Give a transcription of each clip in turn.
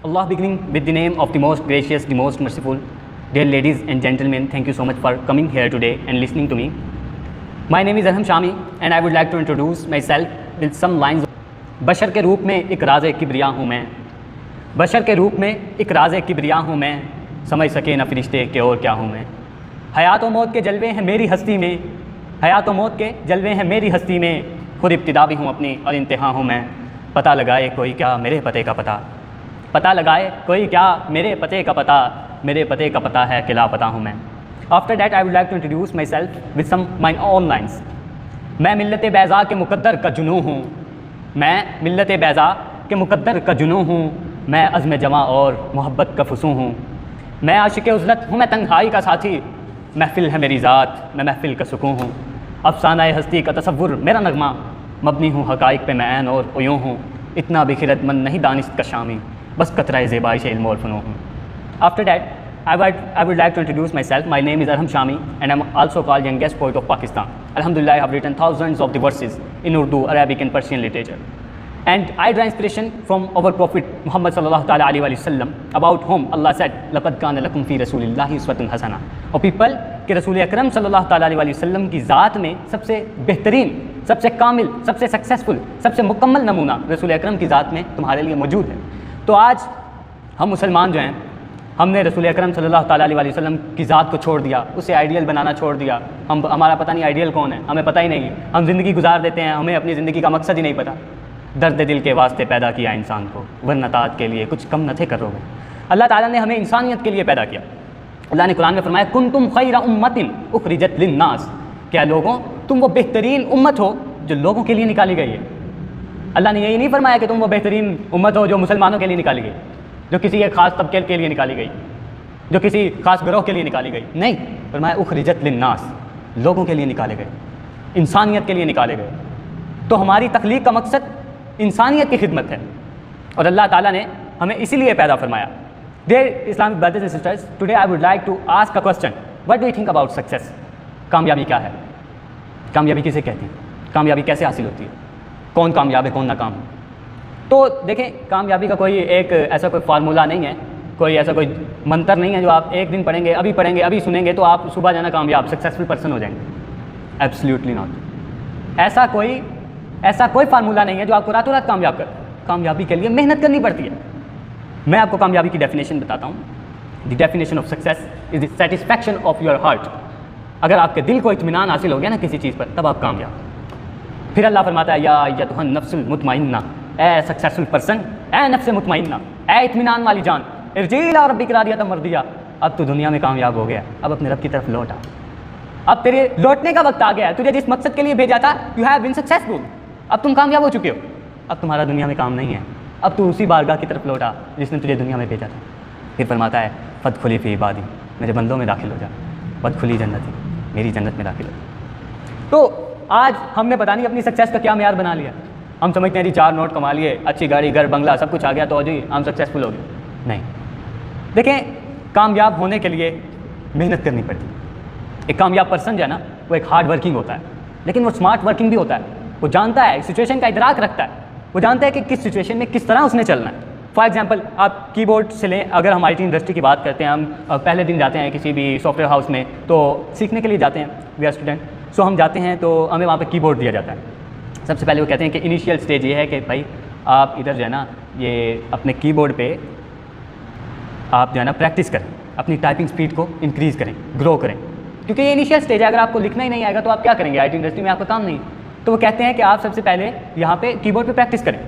Allah beginning with the name of the most gracious, the most merciful. Dear ladies and gentlemen, thank you so much for coming here today and listening to me. My name is Arham Shami and I would like to introduce myself with some lines. बशर के रूप में एक राज़ किबरिया हूँ मैं, बशर के रूप में एक राज़ किबरिया हूँ मैं, समझ सके न फरिश्ते के और क्या हूँ मैं। हयात व मौत के जलवे हैं मेरी हस्ती में, हयात व मौत के जलवे हैं मेरी हस्ती में, खुद इब्तिदा भी हूँ अपनी और इंतहा हूँ मैं। पता लगाए कोई क्या मेरे पते का पता, पता लगाए कोई क्या मेरे पते का पता, मेरे पते का पता है कि लापता हूँ मैं। After that I would like to introduce myself with some my own lines. मैं मिल्लत बैज़ा के मुक़द्दर का जुनूँ हूँ, मैं मिल्लत बैज़ा के मुक़द्दर का जुनूँ हूँ, मैं अज़्म जमा और मोहब्बत का फसूँ हूँ। मैं आशिक़ उज़लत हूँ मैं तन्हाई का साथी, महफ़िल है मेरी ज़ात मैं महफ़िल का सुकून हूँ। अफ़साना हस्ती का तसव्वुर मेरा नगमा, मबनी हूँ हक़ाइक़ पे मैं ऐन और उयूँ हूँ। इतना भी खिरतमंद नहीं दानिश का शामी, बस कतराए ज़ेबाइश इल्म और फ़नून हूँ। After that I would like to introduce myself. My name is Arham Shami and I'm also called youngest poet of Pakistan. Alhamdulillah, I have written thousands of the verses in Urdu, Arabic and Persian literature. And I draw inspiration from our Prophet Muhammad sallallahu alaihi wasallam, about whom Allah said, "Laqad kana lakum fi rasulillahi uswatun hasana." और people कि रसूल अकरम सल्लल्लाहु अलैहि वसल्लम की ज़ात में सबसे बेहतरीन, सबसे कामिल, सबसे सक्सेसफुल, सबसे मुकम्मल नमूना रसूल अकरम की ज़ात में तुम्हारे लिए मौजूद है। तो आज हम मुसलमान जो हैं, हमने रसूल अकरम सल्लल्लाहु अलैहि वसल्लम की ज़ात को छोड़ दिया, उसे आइडियल बनाना छोड़ दिया। हमारा पता नहीं आइडियल कौन है, हमें पता ही नहीं है। हम ज़िंदगी गुजार देते हैं, हमें अपनी ज़िंदगी का मकसद ही नहीं पता। दर्द दिल के वास्ते पैदा किया इंसान को, वरना तात के लिए कुछ कम न थे करोगे। अल्लाह ताला ने हमें इंसानियत के लिए पैदा किया। अल्लाह ने कुरान में फरमाया, कुंतुम खैरा उम्मतिन उखरिजत लिन्नास, क्या लोगों तुम वो बेहतरीन उम्मत हो जो लोगों के लिए निकाली गई है। अल्लाह ने यही नहीं फरमाया कि तुम वो बेहतरीन उम्मत हो जो मुसलमानों के लिए निकाली गई, जो किसी एक ख़ास तबके के लिए निकाली गई, जो किसी ख़ास गिरोह के लिए निकाली गई। नहीं, फरमाया उखरिजत लिन्नास, लोगों के लिए निकाले गए, इंसानियत के लिए निकाले गए। तो हमारी तख्लीक का मकसद इंसानियत की खिदमत है और अल्लाह ताला ने हमें इसीलिए पैदा फरमाया। Dear Islamic brothers and sisters, today I would like to ask a question. What do you think about success? कामयाबी क्या है? कामयाबी किसे कहते हैं? कामयाबी कैसे हासिल होती है? कौन कामयाब है, कौन नाकाम है? तो देखें, कामयाबी का कोई एक ऐसा कोई फार्मूला नहीं है, कोई ऐसा कोई मंत्र नहीं है जो आप एक दिन पढ़ेंगे, अभी सुनेंगे तो आप सुबह जाना कामयाब सक्सेसफुल पर्सन हो जाएंगे। Absolutely not. ऐसा कोई फार्मूला नहीं है जो आपको रातों रात कामयाब कर। कामयाबी के लिए मेहनत करनी पड़ती है। मैं आपको कामयाबी की डेफिनेशन बताता हूँ। The definition of success is the satisfaction of your heart. अगर आपके दिल को इत्मीनान हासिल हो गया ना किसी चीज़ पर, तब आप कामयाब। फिर अल्लाह फरमाता है, या अय्युहन नफ्सुल मुतमइन्ना, ए सक्सेसफुल पर्सन, ए नफ्स मुतमइन्ना, ए इत्मीनान वाली जान, इरजी इला रब्बिक रादियतम मर्दिया, अब तो दुनिया में कामयाब हो गया, अब अपने रब की तरफ लौट आ। अब तेरे लौटने का वक्त आ गया है। तुझे जिस मकसद के लिए भेजा था, यू हैव बीन सक्सेसफुल, अब तुम कामयाब हो चुके हो। अब तुम्हारा दुनिया में काम नहीं है, अब तू उसी बारगाह की तरफ लौटा जिसने तुझे दुनिया में भेजा था। फिर फरमाता है, फदखुली फी इबादी, मेरे बंदों में दाखिल हो जा, फदखुली जन्नती, मेरी जन्नत में दाखिल हो जा। तो आज हमने पता नहीं अपनी सक्सेस का क्या मेयार बना लिया। हम समझते हैं जी 4 नोट कमा लिए, अच्छी गाड़ी, घर, बंगला सब कुछ आ गया तो जी हम सक्सेसफुल हो गए। नहीं, देखें, कामयाब होने के लिए मेहनत करनी पड़ती है। एक कामयाब पर्सन जो है ना, वो एक हार्ड वर्किंग होता है, लेकिन वो स्मार्ट वर्किंग भी होता है। वो जानता है, सिचुएशन का इदराक रखता है, वो जानता है कि किस सिचुएशन में किस तरह उसने चलना है। फॉर एग्जांपल, आप कीबोर्ड से लें, अगर हम IT इंडस्ट्री की बात करते हैं, हम पहले दिन जाते हैं किसी भी सॉफ्टवेयर हाउस में तो सीखने के लिए जाते हैं, वी आर स्टूडेंट। सो हम जाते हैं तो हमें वहाँ पे कीबोर्ड दिया जाता है। सबसे पहले वो कहते हैं कि इनिशियल स्टेज ये है कि भाई आप इधर जो है ना, ये अपने कीबोर्ड पे आप जो है ना प्रैक्टिस करें, अपनी टाइपिंग स्पीड को इंक्रीज़ करें, ग्रो करें, क्योंकि ये इनिशियल स्टेज है। अगर आपको लिखना ही नहीं आएगा तो आप क्या करेंगे? IT इंडस्ट्री में आपका काम नहीं। तो वो कहते हैं कि आप सबसे पहले यहाँ पे कीबोर्ड पे प्रैक्टिस करें।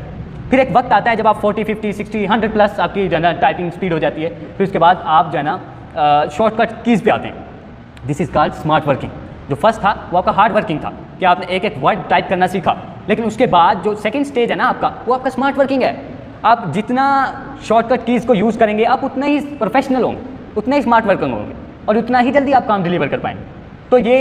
फिर एक वक्त आता है जब आप 40, 50, 60, 100 प्लस आपकी जो है ना टाइपिंग स्पीड हो जाती है। फिर उसके बाद आप जो है ना शॉर्टकट कीज़ पे आते हैं। This is called smart working. जो फर्स्ट था वो आपका हार्ड वर्किंग था कि आपने एक एक वर्ड टाइप करना सीखा, लेकिन उसके बाद जो सेकंड स्टेज है ना आपका, वो आपका स्मार्ट वर्किंग है। आप जितना शॉर्टकट कीज़ को यूज़ करेंगे, आप उतना ही प्रोफेशनल होंगे, उतना ही स्मार्ट वर्किंग होंगे और उतना ही जल्दी आप काम डिलीवर कर पाएंगे। तो ये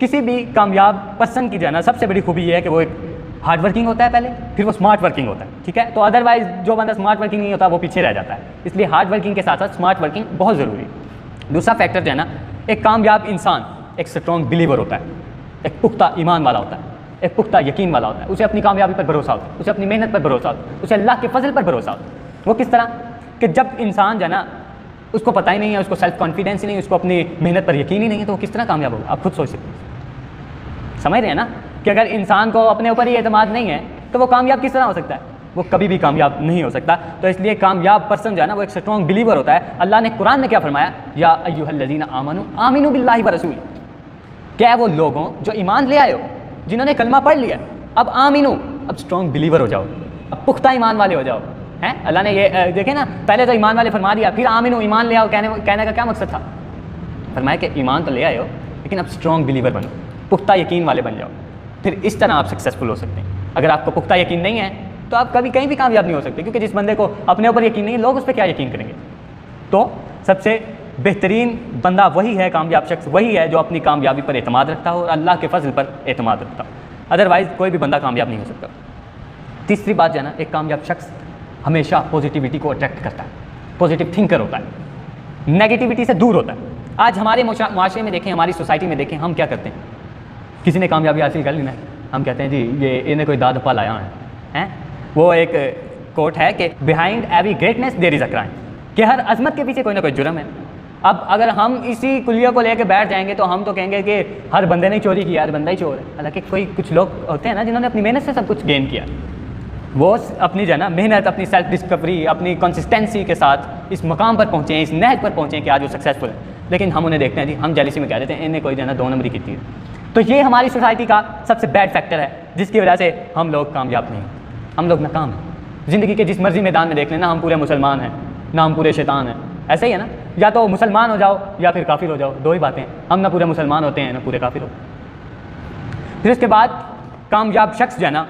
किसी भी कामयाब पर्सन की जो है ना सबसे बड़ी खूबी ये है कि वो एक हार्ड वर्किंग होता है पहले, फिर वो स्मार्ट वर्किंग होता है। ठीक है, तो अदरवाइज जो बंदा स्मार्ट वर्किंग नहीं होता वो पीछे रह जाता है। इसलिए हार्ड वर्किंग के साथ साथ स्मार्ट वर्किंग बहुत ज़रूरी है। दूसरा फैक्टर जो है ना, एक कामयाब इंसान एक स्ट्रॉन्ग बिलीवर होता है, एक पुख्ता ईमान वाला होता है, एक पुख्ता यकीन वाला होता है। उसे अपनी कामयाबी पर भरोसा होता है, उसे अपनी मेहनत पर भरोसा होता है, उसे अल्लाह के फजल पर भरोसा होता है। वो किस तरह कि जब इंसान जो है ना उसको पता ही नहीं है, उसको सेल्फ कॉन्फिडेंस ही नहीं, उसको अपनी मेहनत पर यकीन ही नहीं है, तो वो किस तरह कामयाब होगा? आप खुद सोच सकते हैं। समझ रहे हैं ना कि अगर इंसान को अपने ऊपर ही एतमाद नहीं है तो वो कामयाब किस तरह हो सकता है? वो कभी भी कामयाब नहीं हो सकता। तो इसलिए कामयाब पर्सन जो है ना वो एक स्ट्रॉन्ग बिलीवर होता है। अल्लाह ने कुरान में क्या फरमाया? या अय्युहल्लज़ीना आमनू आमिनू बिल्लाहि व रसूली। क्या है वो लोग हों जो ईमान ले आए हो, जिन्होंने कलमा पढ़ लिया, अब आमिनू, अब स्ट्रॉन्ग बिलीवर हो जाओ, अब पुख्ता ईमान वाले हो जाओ। हैं अल्लाह ने ये देखे ना, पहले तो ईमान वाले फरमा दिया, फिर आमिनू ईमान ले आओ। कहने का क्या मकसद था? फरमाया कि ईमान तो ले आए हो लेकिन अब स्ट्रॉन्ग बिलीवर बनो, पुख्ता यकीन वाले बन जाओ, फिर इस तरह आप सक्सेसफुल हो सकते हैं। अगर आपको पुख्ता यकीन नहीं है तो आप कभी कहीं भी कामयाब नहीं हो सकते, क्योंकि जिस बंदे को अपने ऊपर यकीन नहीं है, लोग उस पर क्या यकीन करेंगे? तो सबसे बेहतरीन बंदा वही है, कामयाब शख्स वही है जो अपनी कामयाबी पर एतमाद रखता हो और अल्लाह के फजल पर एतमाद रखता हो। अदरवाइज़ कोई भी बंदा कामयाब नहीं हो सकता। तीसरी बात जो है ना, एक कामयाब शख्स हमेशा पॉजिटिविटी को अट्रैक्ट करता है, पॉजिटिव थिंकर होता है, नेगेटिविटी से दूर होता है। आज हमारे माशरे में देखें, हमारी सोसाइटी में देखें, हम क्या करते हैं? किसी ने कामयाबी हासिल कर ली ना, हम कहते हैं जी ये इन्हें कोई दाद पाल आया है। वो एक कोट है कि behind every greatness there is a crime, कि हर अजमत के पीछे कोई ना कोई जुर्म है। अब अगर हम इसी कुलिया को लेकर बैठ जाएंगे तो हम तो कहेंगे कि हर बंदे ने चोरी किया, हर बंदा ही चोर है। हालांकि कुछ लोग होते हैं ना जिन्होंने अपनी मेहनत से सब कुछ गेन किया, वो अपनी जो है ना मेहनत, अपनी सेल्फ डिस्कवरी, अपनी कंसिस्टेंसी के साथ इस मकाम पर पहुँचे, इस नहज पर पहुँचे कि आज वो सक्सेसफुल है। लेकिन हम उन्हें देखते हैं जी, हम जेलिसी में कह देते हैं इन्हें कोई जो है ना 2 नंबरी की थी। तो ये हमारी सोसाइटी का सबसे बैड फैक्टर है जिसकी वजह से हम लोग कामयाब नहीं, हम लोग नाकाम हैं। ज़िंदगी के जिस मर्जी मैदान में देख लेना, हम पूरे मुसलमान हैं ना हम पूरे शैतान हैं। ऐसे ही है ना, या तो मुसलमान हो जाओ या फिर काफिर हो जाओ, 2 ही बातें। हम ना पूरे मुसलमान होते हैं ना पूरे काफिर होते। फिर उसके बाद कामयाब शख्स जो है ना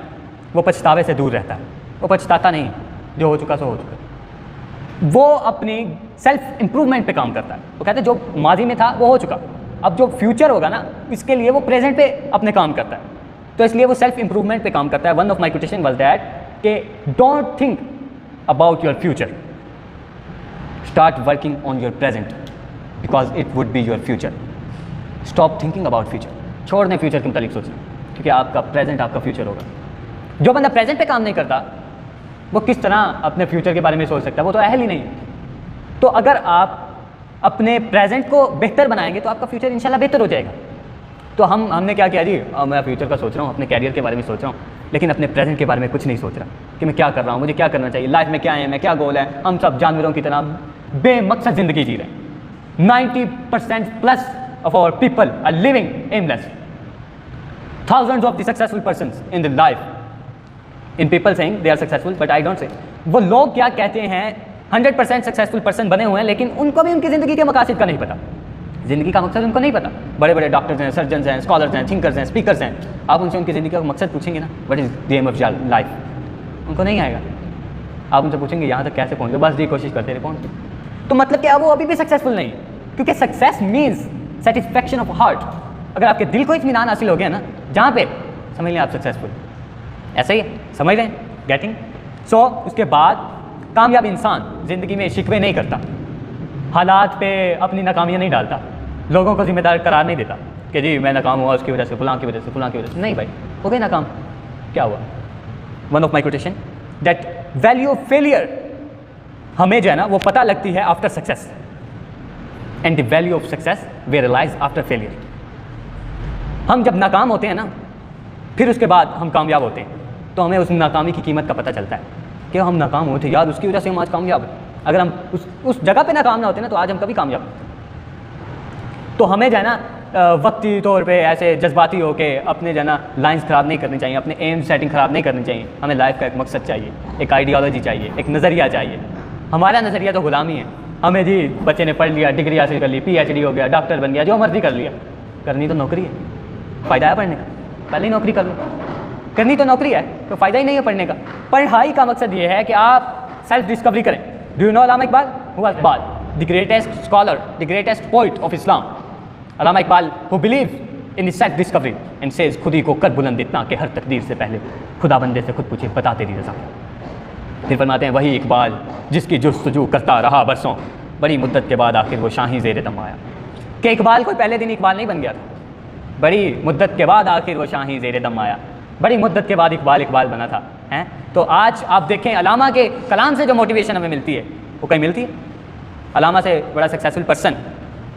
वो पछतावे से दूर रहता है, वो पछताता नहीं, जो हो चुका सो हो चुका। वो अपनी सेल्फ इम्प्रूवमेंट पे काम करता है। वो कहते हैं जो माजी में था वो हो चुका, अब जो फ्यूचर होगा ना इसके लिए वो प्रेजेंट पे अपने काम करता है। तो इसलिए वो सेल्फ इम्प्रूवमेंट पे काम करता है। One of my question was that कि don't think about your future, start working on your present because it would be your future. Stop thinking about future, छोड़ दें फ्यूचर के मुतालिक सोचना, क्योंकि आपका प्रेजेंट आपका फ्यूचर होगा। जो बंदा प्रेजेंट पे काम नहीं करता वो किस तरह अपने फ्यूचर के बारे में सोच सकता है? वो तो अहल ही नहीं है। तो अगर आप अपने प्रेजेंट को बेहतर बनाएंगे तो आपका फ्यूचर इंशाल्लाह बेहतर हो जाएगा। तो हमने क्या किया जी, मैं फ्यूचर का सोच रहा हूँ, अपने कैरियर के बारे में सोच रहा हूँ, लेकिन अपने प्रेजेंट के बारे में कुछ नहीं सोच रहा कि मैं क्या कर रहा हूँ, मुझे क्या करना चाहिए, लाइफ में क्या है, मैं क्या गोल है। हम सब जानवरों की तरह बेमकसद ज़िंदगी जी रहे हैं। 90% plus of our people are living aimless. Thousands of the successful persons in the life, in people saying they are successful, but I don't say। वो लोग क्या कहते हैं 100% सक्सेसफुल पर्सन बने हुए हैं, लेकिन उनको भी उनकी ज़िंदगी के मकासद का नहीं पता, ज़िंदगी का मकसद उनको नहीं पता। बड़े बड़े डॉक्टर्स हैं, सर्जन्स हैं, स्कॉलर्स हैं, थिंकर्स हैं, स्पीकर्स हैं, आप उनसे उनकी ज़िंदगी का मकसद पूछेंगे ना, what is the aim of your life, उनको नहीं आएगा। आप उनसे पूछेंगे यहाँ तक कैसे पहुँचे, बस ये कोशिश करते रहे पहुँच। तो मतलब क्या, वो अभी भी सक्सेसफुल नहीं, क्योंकि success means satisfaction of heart. अगर आपके दिल को इत्मीनान हासिल हो गया ना, जहाँ पे समझ लें आप सक्सेसफुल। ऐसा ही है, समझ रहे हैं, गेटिंग। सो उसके बाद कामयाब इंसान ज़िंदगी में शिकवे नहीं करता, हालात पे अपनी नाकामियाँ नहीं डालता, लोगों को जिम्मेदार करार नहीं देता कि जी मैं नाकाम हुआ उसकी वजह से, फलां की वजह से, फलां की वजह से। नहीं भाई, हो गए नाकाम, क्या हुआ? One of my quotation that value of failure हमें जो है ना वो पता लगती है after success, and the value of success we realize after failure. हम जब नाकाम होते हैं ना, फिर उसके बाद हम कामयाब होते हैं, तो हमें उस नाकामी की कीमत का पता चलता है कि हम नाकाम हुए थे यार, उसकी वजह से हम आज कामयाब हैं। अगर हम उस जगह पे नाकाम ना होते ना तो आज हम कभी कामयाब होते। तो हमें जो है ना वक्ती तौर पे ऐसे जज्बाती हो के अपने जो है ना लाइन्स ख़राब नहीं करनी चाहिए, अपने एम सेटिंग ख़राब नहीं करनी चाहिए। हमें लाइफ का एक मकसद चाहिए, एक आइडियोलॉजी चाहिए, एक नज़रिया चाहिए। हमारा नज़रिया तो गुलामी है। हमें जी बच्चे ने पढ़ लिया, डिग्री हासिल कर ली, PhD हो गया, डॉक्टर बन गया, जो मर्जी कर लिया, करनी तो नौकरी है, फ़ायदा है पढ़ने का, पहले ही नौकरी कर लो। करनी तो नौकरी है तो फ़ायदा ही नहीं है पढ़ने का। पढ़ाई का मकसद ये है कि आप सेल्फ डिस्कवरी करें। Do you know Allama Iqbal? Who was Iqbal? The greatest scholar, the greatest poet of Islam. Allama Iqbal who believe in self discovery and says, खुद ही को कर बुलंद इतना कि हर तकदीर से पहले खुदा बंदे से खुद पूछे बता तेरी रज़ा। फिर फरमाते हैं वही इकबाल जिसकी जुस्तजू करता रहा बरसों, बड़ी मुद्दत के बाद आखिर वो शाही ज़ेर दम आया। कि इकबाल कोई पहले दिन इकबाल नहीं बन गया था, बड़ी मुद्दत के बाद आखिर वो शाही ज़ेर दम आया, बड़ी मुद्दत के बाद इकबाल इकबाल बना था। हैं तो आज आप देखें अलामा के कलाम से जो मोटिवेशन हमें मिलती है वो कहीं मिलती है? अलामा से बड़ा successful person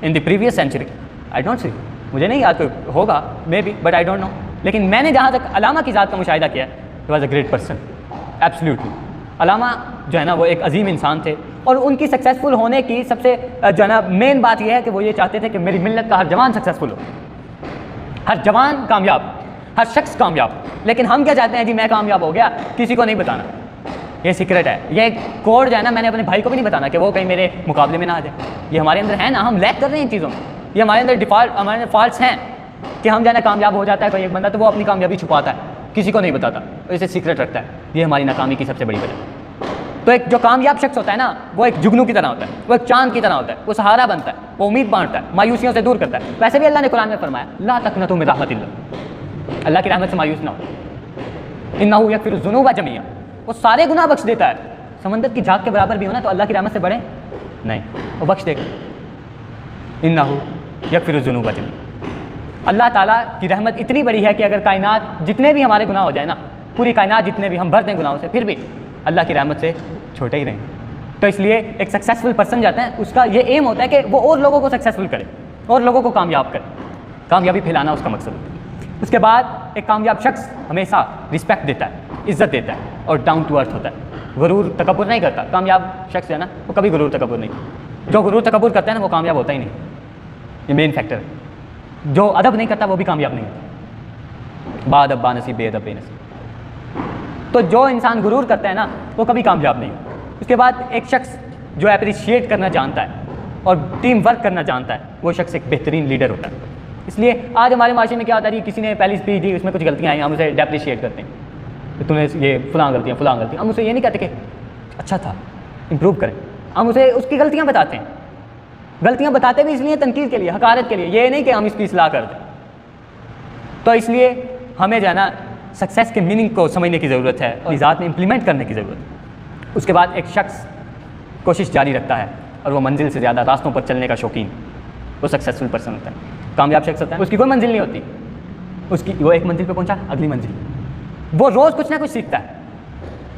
in the previous century, I don't see, मुझे नहीं याद, कोई होगा may be, but I don't know. लेकिन मैंने जहाँ तक अलामा की ज़ात का मुशाहिदा किया, he was a great person, absolutely. अलामा जो है ना वो एक अजीम इंसान थे, और उनकी सक्सेसफुल होने की सबसे जो है ना मेन बात यह है कि वो ये चाहते थे कि मेरी मिल्लत का हर जवान सक्सेसफुल हो, हर जवान कामयाब, हर शख्स कामयाब। लेकिन हम क्या चाहते हैं जी, मैं कामयाब हो गया, किसी को नहीं बताना, ये सीक्रेट है, ये कोड जो है ना मैंने अपने भाई को भी नहीं बताना कि वो कहीं मेरे मुकाबले में ना आ जाए। ये हमारे अंदर है ना, हम लैक कर रहे हैं इन चीज़ों में, ये हमारे अंदर डिफ़ॉल्ट, हमारे अंदर फॉल्ट्स हैं कि हम जो है ना कामयाब हो जाता है कोई एक बंदा तो वो अपनी कामयाबी छुपाता है, किसी को नहीं बताता, इसे सीक्रेट रखता है। ये हमारी नाकामी की सबसे बड़ी वजह। तो एक जो कामयाब शख्स होता है ना, वो एक जुगनू की तरह होता है, वो एक चांद की तरह होता है, वो सहारा बनता है, वो उम्मीद बांटता है, मायूसियों से दूर करता है। वैसे भी अल्लाह ने कुरान में फरमाया, ला तक़नतू मिन रहमतिल्लाह, अल्लाह की रहमत से मायूस ना हो, इन्नहु यग़फ़िरुज़्ज़ुनूब जमीअन, वो सारे गुनाह बख्श देता है। समंदर की झाग के बराबर भी हो ना तो अल्लाह की रहमत से बड़े नहीं, वो बख्श देगा। इन्नहु यग़फ़िरुज़्ज़ुनूब जमीअन, अल्लाह ताला की रहमत इतनी बड़ी है कि अगर कायनात जितने भी हमारे गुनाह हो जाए ना, पूरी कायनात जितने भी हम भर दें गुनाहों से, फिर भी अल्लाह की रहमत से छोटे ही रहेंगे। तो इसलिए एक सक्सेसफुल पर्सन जाता है, उसका ये एम होता है कि वो और लोगों को सक्सेसफुल करे और लोगों को कामयाब करे, कामयाबी फैलाना उसका मकसद होता है। उसके बाद एक कामयाब शख्स हमेशा रिस्पेक्ट देता है, इज़्ज़त देता है और डाउन टू अर्थ होता है, गुरूर तकब्बुर नहीं करता। कामयाब शख्स है ना वो कभी गुरूर तकब्बुर नहीं, जो गुरूर तकब्बुर करता है ना वो कामयाब होता ही नहीं, ये मेन फैक्टर है। जो अदब नहीं करता वो भी कामयाब नहीं होता, बादब बानसीब बेअदब बेनसीब। तो जो इंसान गुरूर करता है ना वो कभी कामयाब नहीं होता। उसके बाद एक शख्स जो अप्रिशिएट करना जानता है और टीम वर्क करना जानता है, वो शख्स एक बेहतरीन लीडर होता है। इसलिए आज हमारे माशरे में क्या होता है, किसी ने पहली स्पीच दी, उसमें कुछ गलतियाँ आई, हम उसे डेप्रिशिएट करते हैं कि तूने ये फलां गलतियाँ, हम उसे ये नहीं कहते कि अच्छा था, इम्प्रूव करें, हम उसे उसकी गलतियाँ बताते हैं। गलतियाँ बताते भी इसलिए तनकीद के लिए, हकारत के लिए, ये नहीं कि हम इसकी इस्लाह कर दें। तो इसलिए हमें जो है ना सक्सेस के मीनिंग को समझने की ज़रूरत है और ज़ात में इम्प्लीमेंट करने की ज़रूरत है। उसके बाद एक शख्स कोशिश जारी रखता है और वो मंजिल से ज़्यादा रास्तों पर चलने का शौकीन, वो सक्सेसफुल पर्सन होता है। कामयाब शख्स होता है, उसकी कोई मंजिल नहीं होती, उसकी वो एक मंजिल पे पहुंचा, अगली मंजिल, वो रोज़ कुछ ना कुछ सीखता है,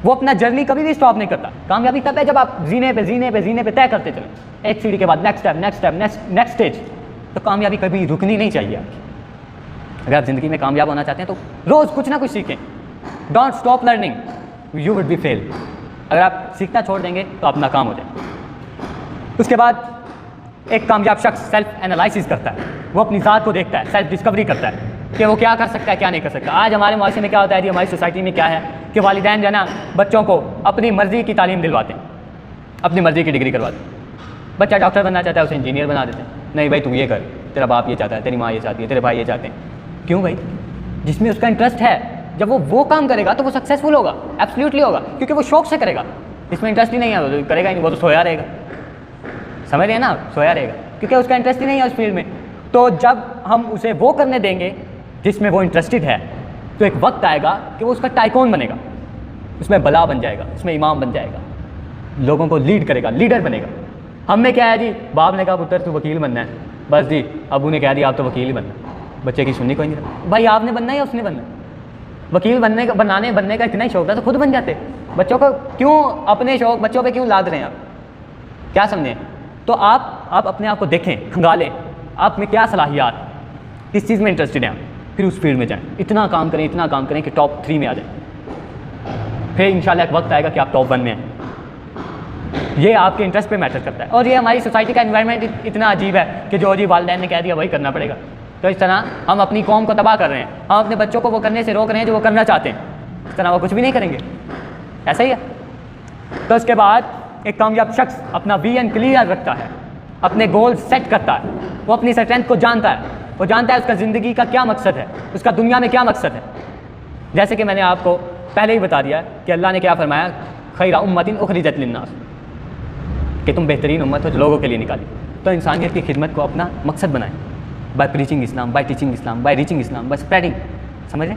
वो अपना जर्नी कभी भी स्टॉप नहीं करता। कामयाबी तब है जब आप जीने पे तय करते चले, एक सीढ़ी के बाद नेक्स्ट स्टेप, नेक्स्ट स्टेज। तो कामयाबी कभी रुकनी नहीं चाहिए आपकी। अगर आप ज़िंदगी में कामयाब होना चाहते हैं तो रोज़ कुछ ना कुछ सीखें, don't stop learning, you would be fail. अगर आप सीखना छोड़ देंगे तो आप नाकाम हो जाए। उसके बाद एक कामयाब शख्स सेल्फ एनालिसिस करता है, वो अपनी ज़ात को देखता है, सेल्फ डिस्कवरी करता है कि वो क्या कर सकता है, क्या नहीं कर सकता। आज हमारे माशरे में क्या होता है जी, हमारी सोसाइटी में क्या है कि वालिदैन जो है ना बच्चों को अपनी मर्ज़ी की तालीम दिलवाते हैं, अपनी मर्ज़ी की डिग्री करवाते हैं। बच्चा डॉक्टर बनना चाहता है, उसे इंजीनियर बना देते हैं, नहीं भाई तू ये कर, तेरा बाप ये चाहता है, तेरी माँ ये चाहती है, तेरे भाई ये चाहते हैं। क्यों भाई? जिसमें उसका इंटरेस्ट है, जब वो काम करेगा तो वो सक्सेसफुल होगा, एब्सोल्युटली होगा, क्योंकि वो शौक से करेगा। इसमें इंटरेस्ट ही नहीं है, वो करेगा ही नहीं, वो तो सोया रहेगा, समझ रहे हैं ना, सोया रहेगा, क्योंकि उसका इंटरेस्ट ही नहीं है उस फील्ड में। तो जब हम उसे वो करने देंगे जिसमें वो इंटरेस्टेड है, तो एक वक्त आएगा कि वो उसका टाइकून बनेगा, उसमें बला बन जाएगा, उसमें इमाम बन जाएगा, लोगों को लीड करेगा, लीडर बनेगा। हम में क्या है जी, बाप ने कहा पुत्र तू वकील बनना है, बस जी अबू ने कह दिया आप तो वकील ही बनना, बच्चे की सुननी कोई नहीं रहा। भाई आपने बनना है या उसने बनना? वकील बनने का इतना ही शौक था तो खुद बन जाते। बच्चों को क्यों अपने शौक बच्चों पे क्यों लाद रहे हैं आप? क्या समझें? तो आप अपने आप को देखें, खंगालें, आप में क्या सलाहियात, किस चीज़ में इंटरेस्टेड हैं, फिर उस फील्ड में जाएं, इतना काम करें कि टॉप 3 में आ जाएं। फिर इंशाल्लाह एक वक्त आएगा कि आप टॉप 1 में हैं। ये आपके इंटरेस्ट पे मैटर करता है। और ये हमारी सोसाइटी का एनवायरनमेंट इतना अजीब है कि जो जी वालिदैन ने कह दिया वही करना पड़ेगा। तो इस तरह हम अपनी कौम को तबाह कर रहे हैं, हम अपने बच्चों को वो करने से रोक रहे हैं जो वो करना चाहते हैं। इस तरह वो कुछ भी नहीं करेंगे, ऐसा ही है। तो उसके बाद एक कामयाब शख्स अपना विजन क्लियर रखता है, अपने गोल सेट करता है, वो अपनी स्ट्रेंथ को जानता है, वो जानता है उसका ज़िंदगी का क्या मकसद है, उसका दुनिया में क्या मकसद है। जैसे कि मैंने आपको पहले ही बता दिया कि अल्लाह ने क्या फरमाया, खैरा उम्मतिन उखरिजत लिन्नास, कि तुम बेहतरीन उम्मत हो जो लोगों के लिए निकाली। तो इंसानियत की खिदमत को अपना मकसद बनाएं, by preaching Islam, by teaching Islam, by reaching Islam, by spreading. समझ रहे?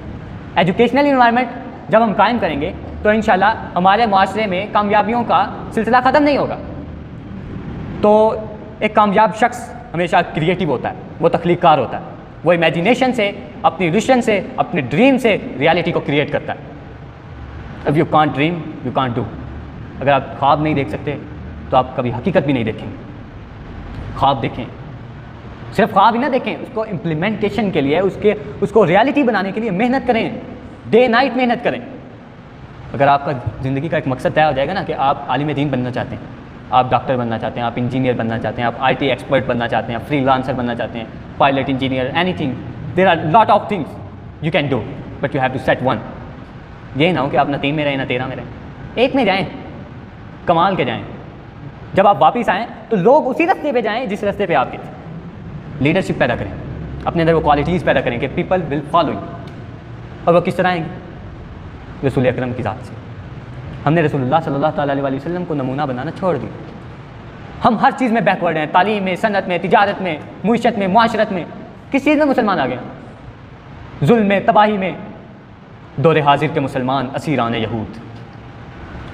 एजुकेशनल इन्वायरमेंट जब हम कायम करेंगे तो इंशाल्लाह हमारे माशरे में कामयाबियों का सिलसिला ख़त्म नहीं होगा। तो एक कामयाब शख्स हमेशा क्रिएटिव होता है, वो तख्लीक़कार होता है, वो इमेजिनेशन से, अपनी विजन से, अपने ड्रीम से रियलिटी को क्रिएट करता है। अब you can't dream you can't do. अगर आप ख्वाब नहीं देख सकते तो आप कभी हकीकत भी नहीं देखेंगे। ख्वाब देखें, सिर्फ ख्वाब ही ना देखें, उसको इम्प्लीमेंटेशन के लिए, उसको रियलिटी बनाने के लिए मेहनत करें, डे नाइट मेहनत करें। अगर आपका ज़िंदगी का एक मकसद तय हो जाएगा ना कि आप आलिम दीन बनना चाहते हैं, आप डॉक्टर बनना चाहते हैं, आप इंजीनियर बनना चाहते हैं, आप IT एक्सपर्ट बनना चाहते हैं, आप फ्रीलांसर बनना चाहते हैं, pilot, engineer, anything, there are lot of things you can do, but you have to set one. ये ना हो कि आप ना 3 में रहें ना 13 में रहें, 1 में जाएँ, कमाल के जाएँ। जब आप वापस आएँ तो लोग उसी रास्ते पे जाएँ जिस रास्ते पे आपके थे। लीडरशिप पैदा करें, अपने अंदर वो क्वालिटीज़ पैदा करें कि पीपल विल फॉलो यू। और वो किस तरह आएंगे? रसूल अकरम की ज़ात से। हमने रसूलुल्लाह सल्लल्लाहु अलैहि वसल्लम को नमूना बनाना छोड़ दिया। हम हर चीज़ में बैकवर्ड हैं, तालीम में, सनत में, तिजारत में, मुईशत में, मुआशरत में। किस चीज़ में मुसलमान आ गए? जुल्म में, तबाही में। दौरे हाजिर के मुसलमान असीरान यहूद,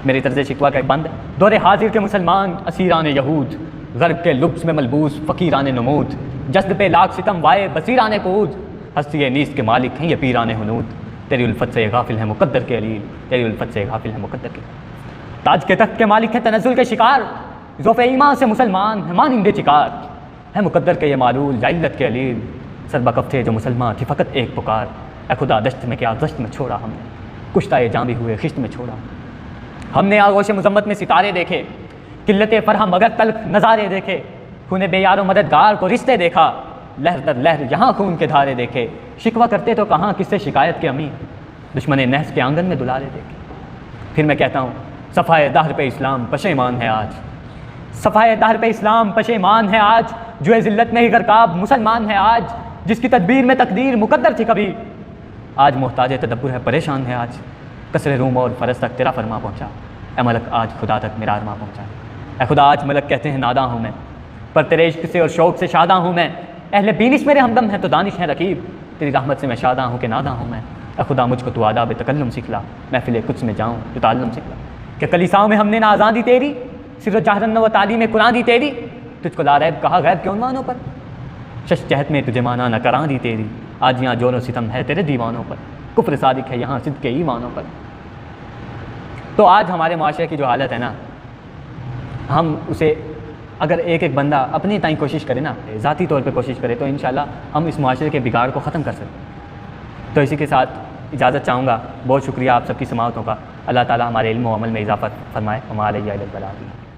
मेरी तर्ज़ शिकवा का एक बंद है। दौरे हाजिर के मुसलमान असीरान यहूद, ग़र्ब के लुब्स में मलबूस फ़कीरान नमूद, जज्ब पे लाख सितम वाए बसीरान कूद, हस्ती नीस के मालिक हैं ये पीरान हुनूद, तेरी उल्फत से गाफिल है मुक़द्दर के अलील, तेरी उल्फत से गाफिल है मुक़द्दर के। ताज के तख्त के मालिक है तनज़्ज़ुल के शिकार, ज़ोफ़े ईमान से मुसलमान है मानिंदे चिकार, है मुक़द्दर के ये मालूल जाइल्लत के अलील, सरबकफ थे जो मुसलमान थी फ़कत एक पुकार, ए खुदा दश्त में क्या दश्त में छोड़ा हमने, कुश्ता ये जां भी हुए खिश्त में छोड़ा। हमने आगोश मुज़म्मत में सितारे देखे, किल्लत फ़रहम मगर तल्ख नज़ारे देखे, खूने बेयारो मददगार को रिश्ते देखा, लहर दर लहर यहाँ खून के धारे देखे, शिकवा करते तो कहाँ किससे शिकायत के अमीर, दुश्मन नहस के आंगन में दुलारे देखे। फिर मैं कहता हूँ सफ़ाए दाहर पे इस्लाम पशेमान है आज, सफ़ाए दाहर पे इस्लाम पशेमान है आज, जो है ज़िल्लत में ही गरकाब मुसलमान है आज, जिसकी तदबीर में तकदीर मुकद्दर थी कभी, आज मोहताज तदब्बुर है परेशान है आज, कसरे रूम और फ़रस तक तेरा फरमा पहुँचा, ए मलक आज खुदा तक मेरा अरमा पहुँचा। ए खुदा आज मलक कहते हैं नादा हूँ मैं, पर तेरे इश्क से और शौक़ से शादा हूँ मैं, अहले बीनिश मेरे हमदम है तो दानिश है रकीब, तेरी रहमत से मैं शादा हूँ कि नादा हूँ मैं। ए खुदा मुझको तू आदाब तकल्लुम सिखला, महफ़िल कुछ में जाऊँ तो ताल्लुम सिखला, कि कलीसाओं में हमने ना आज़ादी तेरी, सिर्फ जहरन व तालीम कुरान दी तेरी, तुझको लारैब कहा गैब क्यों मानो पर, शश जहत में तुझे माना न करां दी तेरी, आज यहाँ जोर सितम है तेरे दीवानों पर, कुफ्र सादिक है यहाँ सिद्क़ के ईमानों पर। तो आज हमारे माशरे की जो हालत है ना, हम उसे अगर एक एक बंदा अपनी ताई कोशिश करे ना, ज़ाती तौर पे कोशिश करे, तो इंशाल्लाह हम इस माशरे के बिगाड़ को ख़त्म कर सकते। तो इसी के साथ इजाज़त चाहूँगा। बहुत शुक्रिया आप सबकी समाअतों का। अल्लाह ताला हमारे इल्म व अमल में इजाफ़ा फरमाए। हमारे